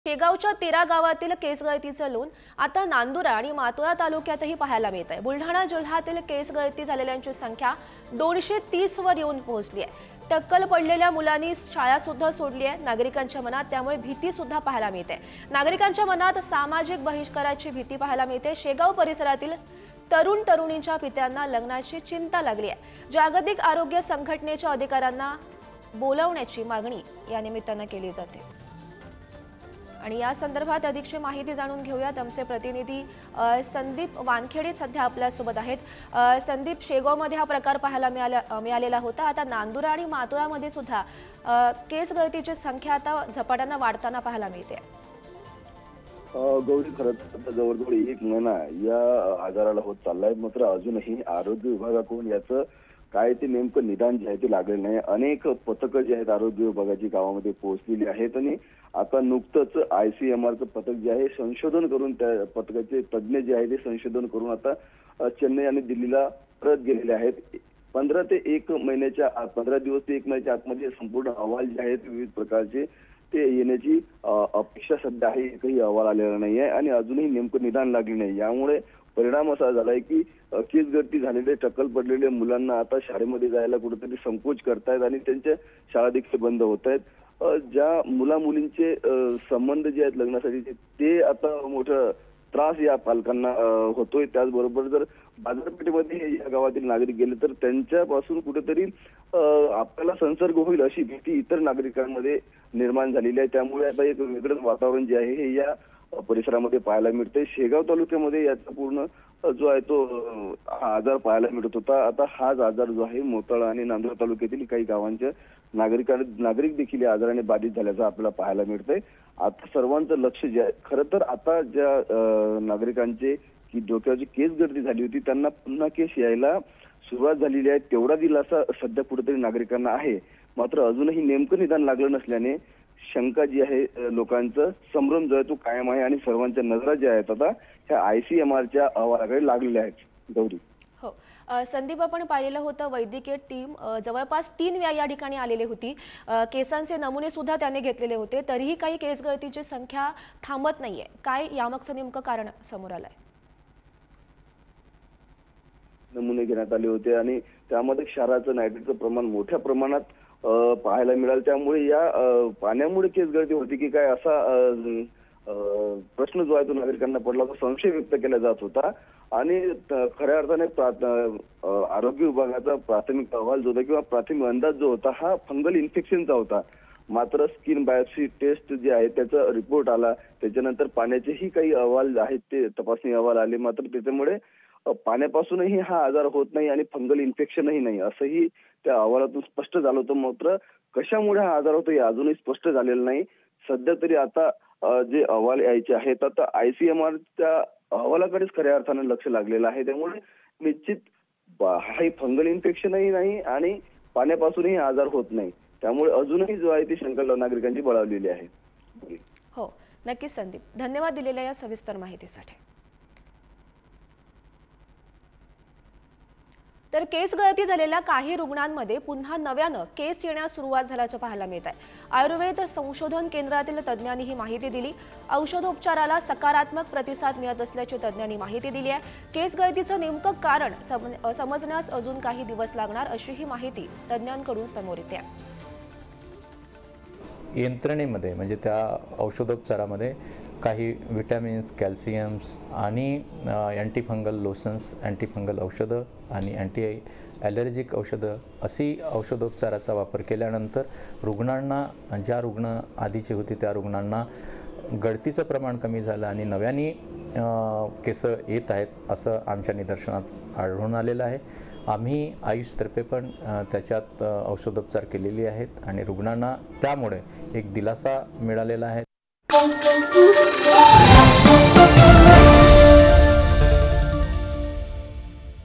शेगावच्या 13 गावातील केस गळतीचं लोण आता नांदुरा आणि मातोळा तालुक्यातही पाहायला मिळत आहे। बुलढाणा जिल्ह्यातील केस गळती झालेल्यांची संख्या 230 वर येऊन पोहोचली आहे। टक्कल पडलेल्या मुलांनी शाळा सुद्धा सोडली आहे। नागरिकांच्या मनात त्यामुळे भीती सुद्धा पाहायला मिळते। नागरिकांच्या मनात सामाजिक बहिष्काराची भीती पाहायला मिळते। शेगाव परिसरातील तरुण तरुणींच्या पित्यांना लग्नाची चिंता लागली आहे। जागतिक आरोग्य संघटनेच्या अधिकाऱ्यांना बोलावण्याची मागणी या निमित्तानं केली जाते। आणि या संदर्भात अधिकची माहिती जाणून घेऊयात। आमचे प्रतिनिधी संदीप वानखेडे सध्या आपल्या सोबत आहेत। संदीप, शेगावमध्ये हा प्रकार पाहायला मिळालेला होता। आता नांदुरा आणि मातोळामध्ये सुद्धा केस गळतीची संख्या आता झपाट्याने वाढताना पाहायला मिळते। गौरी, खरंच जवळजवळ 1 महिना या आजाराला होत चाललाय, मात्र अजूनही आरोग्य विभागाकडून याचं काय ते नेमकं निदान जे आहे ते लागलेलं नाही। अनेक पथकं जे आहेत आरोग्य विभागाची गावामध्ये पोहोचलेली आहेत आणि आता नुकतंच ICMRचं पथक जे आहे संशोधन करून त्या पथकाचे तज्ज्ञ जे आहे ते संशोधन करून आता चेन्नई आणि दिल्लीला परत गेलेले आहेत। 15 ते 1 महिन्याच्या 15 दिवस ते 1 महिन्याच्या आतमध्ये संपूर्ण अहवाल जे आहेत विविध प्रकारचे ते येण्याची अपेक्षा सध्या आहे। एकही अहवाल आलेला नाही आहे आणि अजूनही नेमकं निदान लागले नाही। यामुळे परिणाम असा झालाय की केस गळती झालेले टक्कल पडलेले मुलांना आता शाळेमध्ये जायला कुठेतरी संकोच करतायत आणि त्यांच्या शाळा देखील बंद होत आहेत। ज्या मुला मुलींचे संबंध जे आहेत लग्नासाठी ते आता मोठं त्रास या पालकांना होतोय। त्याचबरोबर जर बाजारपेठेमध्ये या गावातील नागरिक गेले तर त्यांच्यापासून कुठेतरी आपल्याला संसर्ग होईल अशी भीती इतर नागरिकांमध्ये निर्माण झालेली आहे। त्यामुळे आता एक वेगळंच वातावरण जे आहे हे या परिसरामध्ये पाहायला मिळते। शेगाव तालुक्यामध्ये याचा पूर्ण जो आहे तो हा आजार पाहायला मिळत होता। आता हाच आजार जो आहे मोताळा आणि नांदुरा तालुक्यातील काही गावांच्या नागरिक देखील या आजाराने बाधित झाल्याचं आपल्याला पाहायला मिळतंय। आता सर्वांचं लक्ष जे आहे, खरं तर आता ज्या नागरिकांचे की डोक्याची केस गळती झाली होती त्यांना पुन्हा केस यायला सुरुवात झालेली आहे, तेवढा दिलासा सध्या कुठेतरी नागरिकांना आहे। मात्र अजूनही नेमकं निदान लागलं नसल्याने शंका जी आहे लोकांचं संभ्रम जो आहे तो कायम आहे आणि सर्वांच्या नजरा ज्या आहेत आता ह्या ICMRच्या अहवालाकडे लागलेल्या आहेत। गौरी, हो संदीप, आपण पाहिलेलं होतं वैद्यकीय टीम जवळपास 3 वेळा या ठिकाणी आलेली होती। केसांचे नमुने सुद्धा त्याने घेतलेले होते, तरीही काही केस गळतीची संख्या थांबत नाहीये। काय यामागचं नेमकं कारण समोर आलंय? नमुने घेण्यात आले होते आणि त्यामध्ये क्षाराचं नायट्रेटचं प्रमाण मोठ्या प्रमाणात पाहायला मिळालं। त्यामुळे या पाण्यामुळे केस गळती होती की काय असा प्रश्न जो आहे तो नागरिकांना पडला होता, संशय व्यक्त केला जात होता। आणि खऱ्या अर्थाने आरोग्य विभागाचा प्राथमिक अहवाल जो होता किंवा प्राथमिक अंदाज जो होता हा फंगल इन्फेक्शनचा होता। मात्र स्किन बायोप्सी टेस्ट जे आहे त्याचा रिपोर्ट आला, त्याच्यानंतर पाण्याचेही काही अहवाल आहेत ते तपासणी अहवाल आले। मात्र त्याच्यामुळे पाण्यापासूनही हा आजार होत नाही आणि फंगल इन्फेक्शनही नाही असंही त्या अहवालातून स्पष्ट झालं होतं। मात्र कशामुळे हा आजार होतो हे अजूनही स्पष्ट झालेलं नाही। सध्या तरी आता जे अहवाल यायचे आहेत आता ICMRच्या अहवालाकडेच खऱ्या अर्थानं लक्ष लागलेलं आहे। त्यामुळे निश्चित हा फंगल इन्फेक्शनही नाही आणि पाण्यापासूनही आजार होत नाही। त्यामुळे अजूनही जो आहे ती शंका नागरिकांची बळावलेली आहे। हो नक्कीच संदीप, धन्यवाद दिलेल्या या सविस्तर माहितीसाठी। तर केस गळती झालेल्या काही रुग्णांमध्ये पुन्हा नव्यानं केस येण्यास सुरुवात झाल्याचं पाहायला मिळत आहे। आयुर्वेद संशोधन केंद्रातील तज्ज्ञांनी ही माहिती दिली। औषधोपचाराला सकारात्मक प्रतिसाद मिळत असल्याची तज्ज्ञांनी माहिती दिली आहे। केस गळतीचं नेमकं कारण समजण्यास अजून काही दिवस लागणार अशी ही माहिती तज्ज्ञांकडून समोर येते आहे। यंत्रणेमध्ये म्हणजे त्या औषधोपचारामध्ये काही विटॅमिन्स, कॅल्शियम्स आणि अँटीफंगल लोशन्स, अँटीफंगल औषधं आणि अँटी ॲलर्जिक औषधं अशी औषधोपचाराचा वापर केल्यानंतर रुग्णांना, ज्या रुग्ण आधीचे होते त्या रुग्णांना गळतीचं प्रमाण कमी झालं आणि नव्याने केस येत आहेत असं आमच्या निदर्शनात आढळून आलेलं आहे। आम्ही आयुषतर्फे पण त्याच्यात औषधोपचार केलेले आहेत आणि रुग्णांना त्यामुळे एक दिलासा मिळालेला आहे।